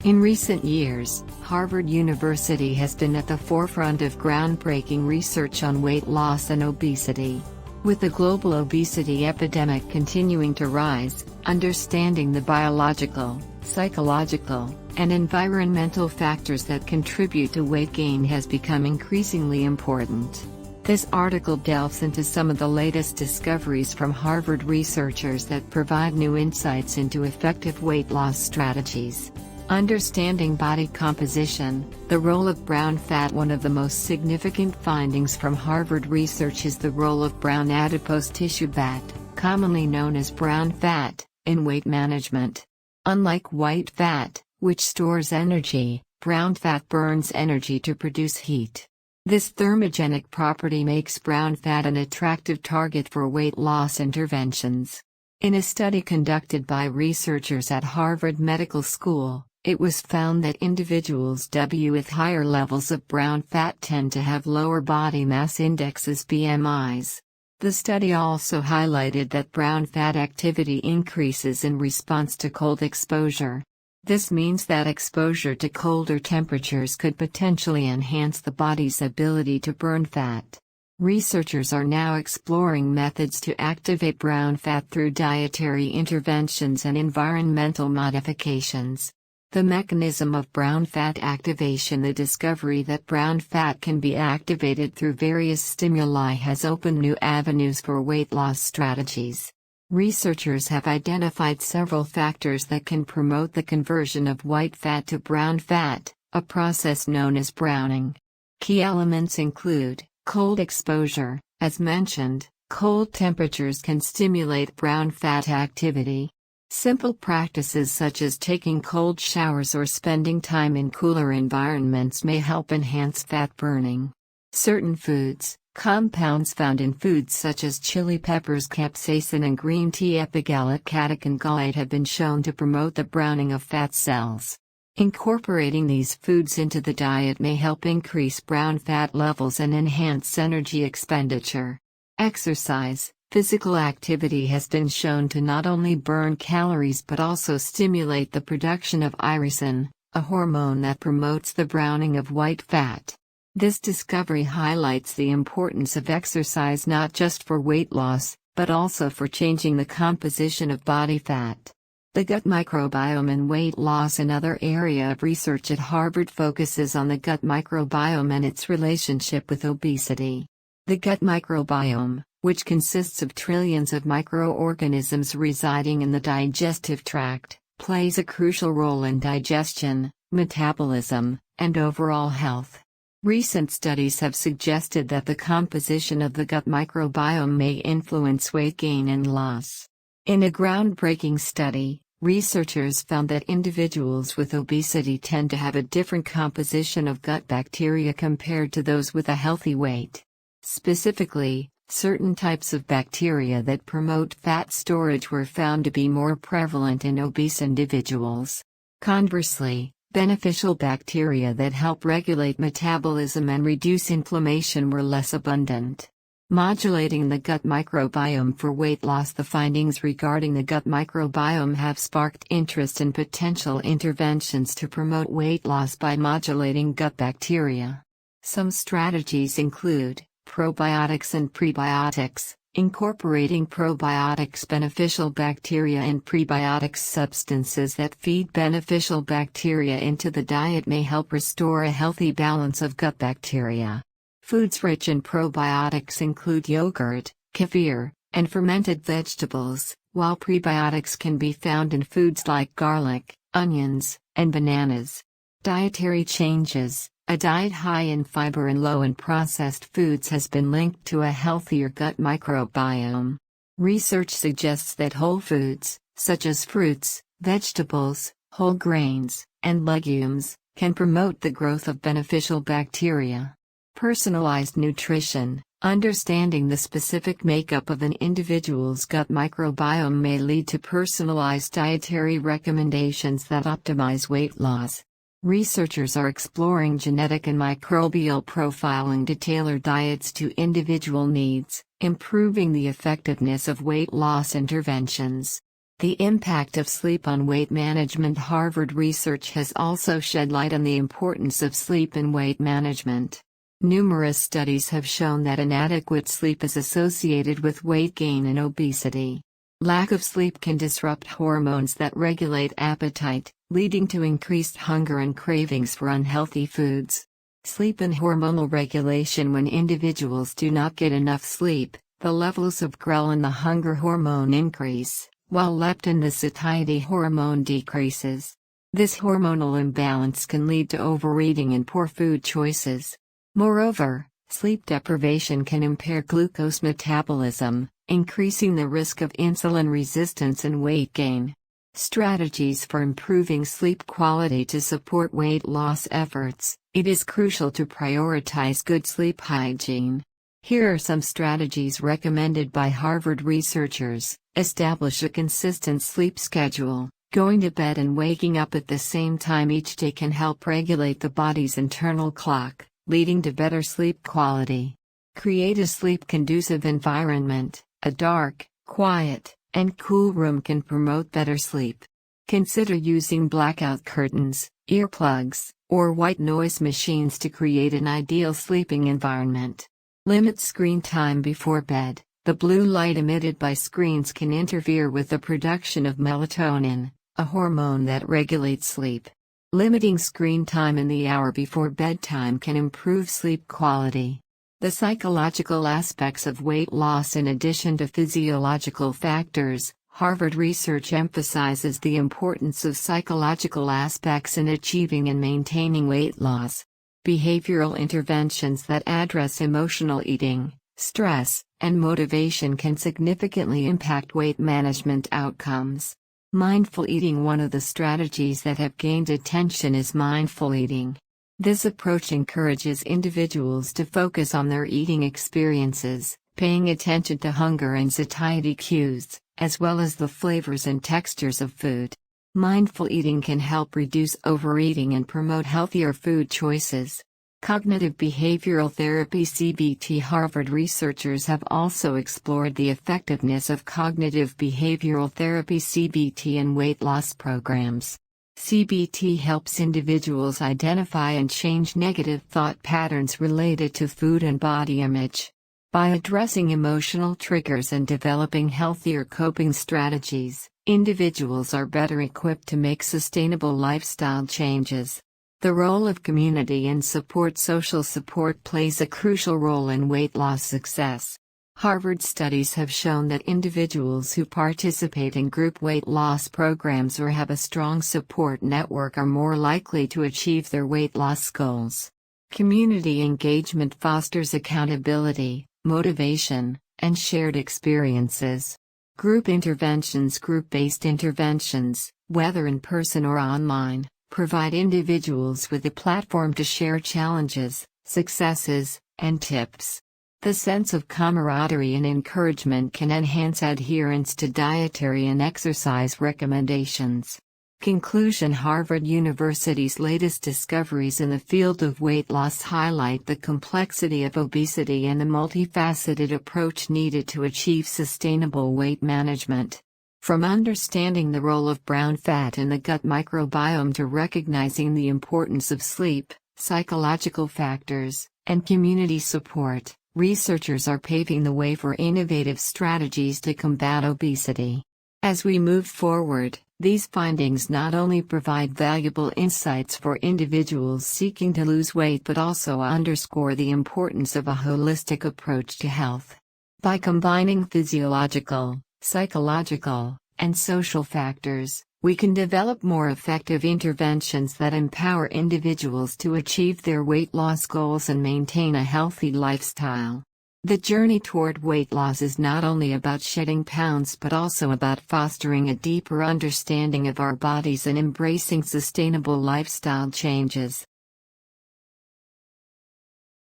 In recent years, Harvard University has been at the forefront of groundbreaking research on weight loss and obesity. With the global obesity epidemic continuing to rise, understanding the biological, psychological, and environmental factors that contribute to weight gain has become increasingly important. This article delves into some of the latest discoveries from Harvard researchers that provide new insights into effective weight loss strategies. Understanding body composition, the role of brown fat. One of the most significant findings from Harvard research is the role of brown adipose tissue fat, commonly known as brown fat, in weight management. Unlike white fat, which stores energy, brown fat burns energy to produce heat. This thermogenic property makes brown fat an attractive target for weight loss interventions. In a study conducted by researchers at Harvard Medical School, it was found that individuals with higher levels of brown fat tend to have lower body mass indexes (BMIs). The study also highlighted that brown fat activity increases in response to cold exposure. This means that exposure to colder temperatures could potentially enhance the body's ability to burn fat. Researchers are now exploring methods to activate brown fat through dietary interventions and environmental modifications. The mechanism of brown fat activation. The discovery that brown fat can be activated through various stimuli has opened new avenues for weight loss strategies. Researchers have identified several factors that can promote the conversion of white fat to brown fat, a process known as browning. Key elements include cold exposure. As mentioned, cold temperatures can stimulate brown fat activity. Simple practices such as taking cold showers or spending time in cooler environments may help enhance fat burning. Certain foods, compounds found in foods such as chili peppers, capsaicin, and green tea epigallate catechin gallate have been shown to promote the browning of fat cells. Incorporating these foods into the diet may help increase brown fat levels and enhance energy expenditure. Exercise. Physical activity has been shown to not only burn calories but also stimulate the production of irisin, a hormone that promotes the browning of white fat. This discovery highlights the importance of exercise not just for weight loss, but also for changing the composition of body fat. The gut microbiome and weight loss. Another area of research at Harvard focuses on the gut microbiome and its relationship with obesity. The gut microbiome, which consists of trillions of microorganisms residing in the digestive tract, plays a crucial role in digestion, metabolism, and overall health. Recent studies have suggested that the composition of the gut microbiome may influence weight gain and loss. In a groundbreaking study, researchers found that individuals with obesity tend to have a different composition of gut bacteria compared to those with a healthy weight. Specifically, certain types of bacteria that promote fat storage were found to be more prevalent in obese individuals. Conversely, beneficial bacteria that help regulate metabolism and reduce inflammation were less abundant. Modulating the gut microbiome for weight loss. The findings regarding the gut microbiome have sparked interest in potential interventions to promote weight loss by modulating gut bacteria. Some strategies include probiotics and prebiotics. Incorporating probiotics, beneficial bacteria, and prebiotics, substances that feed beneficial bacteria into the diet, may help restore a healthy balance of gut bacteria. Foods rich in probiotics include yogurt, kefir, and fermented vegetables, while prebiotics can be found in foods like garlic, onions, and bananas. Dietary changes. A diet high in fiber and low in processed foods has been linked to a healthier gut microbiome. Research suggests that whole foods, such as fruits, vegetables, whole grains, and legumes, can promote the growth of beneficial bacteria. Personalized nutrition. Understanding the specific makeup of an individual's gut microbiome may lead to personalized dietary recommendations that optimize weight loss. Researchers are exploring genetic and microbial profiling to tailor diets to individual needs, improving the effectiveness of weight loss interventions. The impact of sleep on weight management. Harvard research has also shed light on the importance of sleep in weight management. Numerous studies have shown that inadequate sleep is associated with weight gain and obesity. Lack of sleep can disrupt hormones that regulate appetite, leading to increased hunger and cravings for unhealthy foods. Sleep and hormonal regulation. When individuals do not get enough sleep, the levels of ghrelin, the hunger hormone, increase, while leptin, the satiety hormone, decreases. This hormonal imbalance can lead to overeating and poor food choices. Moreover, sleep deprivation can impair glucose metabolism, increasing the risk of insulin resistance and weight gain. Strategies for improving sleep quality. To support weight loss efforts, it is crucial to prioritize good sleep hygiene. Here are some strategies recommended by Harvard researchers. Establish a consistent sleep schedule. Going to bed and waking up at the same time each day can help regulate the body's internal clock, leading to better sleep quality. Create a sleep-conducive environment. A dark, quiet, and cool room can promote better sleep. Consider using blackout curtains, earplugs, or white noise machines to create an ideal sleeping environment. Limit screen time before bed. The blue light emitted by screens can interfere with the production of melatonin, a hormone that regulates sleep. Limiting screen time in the hour before bedtime can improve sleep quality. The psychological aspects of weight loss. In addition to physiological factors, Harvard research emphasizes the importance of psychological aspects in achieving and maintaining weight loss. Behavioral interventions that address emotional eating, stress, and motivation can significantly impact weight management outcomes. Mindful eating. One of the strategies that have gained attention is mindful eating. This approach encourages individuals to focus on their eating experiences, paying attention to hunger and satiety cues, as well as the flavors and textures of food. Mindful eating can help reduce overeating and promote healthier food choices. Cognitive behavioral therapy (CBT). Harvard researchers have also explored the effectiveness of cognitive behavioral therapy (CBT) in weight loss programs. CBT helps individuals identify and change negative thought patterns related to food and body image. By addressing emotional triggers and developing healthier coping strategies, individuals are better equipped to make sustainable lifestyle changes. The role of community and support. Social support plays a crucial role in weight loss success. Harvard studies have shown that individuals who participate in group weight loss programs or have a strong support network are more likely to achieve their weight loss goals. Community engagement fosters accountability, motivation, and shared experiences. Group interventions. Group-based interventions, whether in person or online, provide individuals with a platform to share challenges, successes, and tips. The sense of camaraderie and encouragement can enhance adherence to dietary and exercise recommendations. Conclusion. Harvard University's latest discoveries in the field of weight loss highlight the complexity of obesity and the multifaceted approach needed to achieve sustainable weight management. From understanding the role of brown fat in the gut microbiome to recognizing the importance of sleep, psychological factors, and community support, researchers are paving the way for innovative strategies to combat obesity. As we move forward, these findings not only provide valuable insights for individuals seeking to lose weight but also underscore the importance of a holistic approach to health. By combining physiological, psychological, and social factors, we can develop more effective interventions that empower individuals to achieve their weight loss goals and maintain a healthy lifestyle. The journey toward weight loss is not only about shedding pounds but also about fostering a deeper understanding of our bodies and embracing sustainable lifestyle changes.